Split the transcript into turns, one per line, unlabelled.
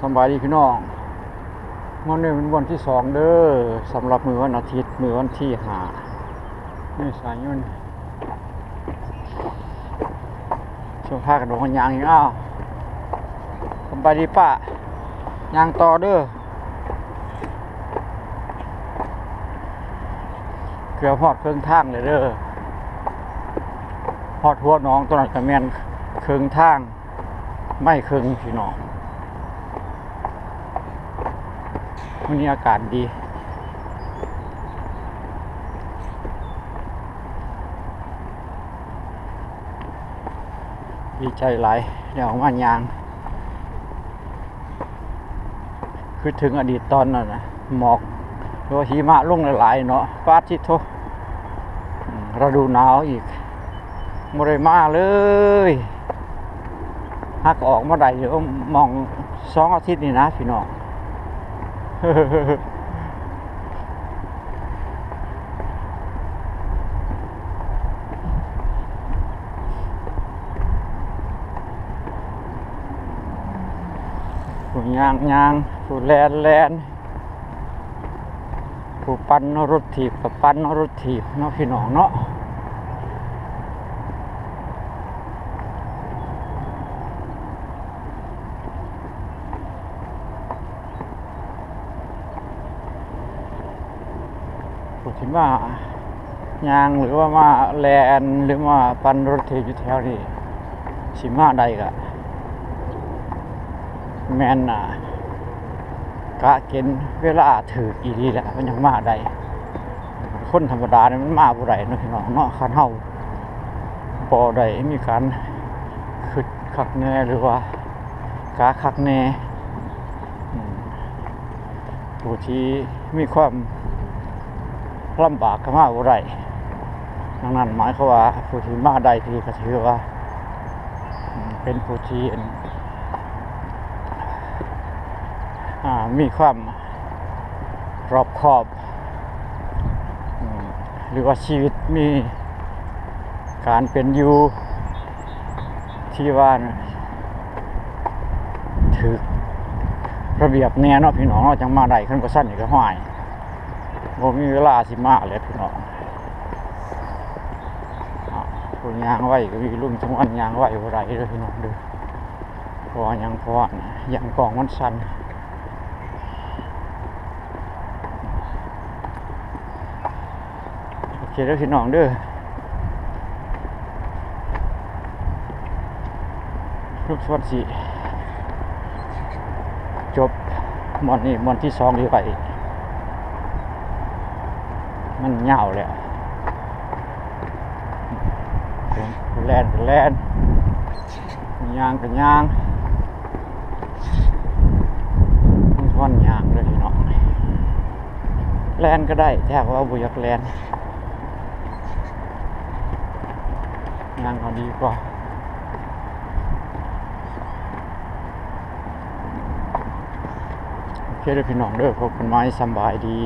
สบายดีพี่น้องวันนี้เป็นวันที่2เด้อสำหรับมื้อวันอาทิตย์มื้อวันที่5เมษายนช่วงพากันโดนยางอีกสบายดีป้ายางต่อเด้อเกือบฮอดครึ่งทางเลยเด้อฮอดหัวน้องตัวนั้นก็แม่นครึ่งทางไม่ครึ่งพี่น้องวันนี้อากาศดีดีใจหลายเดี๋ยวมายางคือถึงอดีตตอนนั้นนะหมอกหรือว่าหิมะลงหลายเนาะฟ้าทิศโทฤดูหนาวอีกไม่ได้มาเลยหักออกมาได้เดี๋ยวมอง2 อาทิตย์นี่นะพี่น้องผู้ยางผู้แลนผู้ปั่นรถถีบกับปั่นรถถีบเนาะพี่น้องเนาะผู้ที่มายางหรือว่ามาแลนหรือมาปั่นรถถีบอยู่แถวนี้สิมาใดกะแม่นกะเกณฑ์เวลาถืออีหลีแหละมันยังมาได้คนธรรมดาเนี่ยมันมาบ่ได้เนาะพี่น้องเนาะคันเฮาบ่ได้มีการคึดคักแน่หรือว่ากะคักแน่ผู้ที่มีความลำบากก็มาบ่ได้ดังนั้นหมายความว่าผู้ที่มาได้ที่ก็ถือว่าเป็นผู้ที่มีความรอบคอบหรือว่าชีวิตมีการเป็นอยู่ที่ว่าถือระเบียบแน่เนาะพี่น้องเราจังมาได้ขึ้นก็สั้นอีกก็ห้อยบ่มีเวลาสิมาเลยพี่น้องผู้ยางไว้ก็มีรุ่มจังหวัดยางไว้บ่ได้เลยพี่น้องดูเพราะยังกองมันสั่นโอเคแล้วพี่น้องเด้อลูกสวัสดีจบมอนนี่มอนที่2ดีไปมันเหงาเลยแลนยางกับยางท่อนยางเลยพี่น้องแลนก็ได้แทบว่าบุยกแลนยางเขาดีกว่าโอเคเด้อพี่น้องเด้อพบกันใหม่สบายดี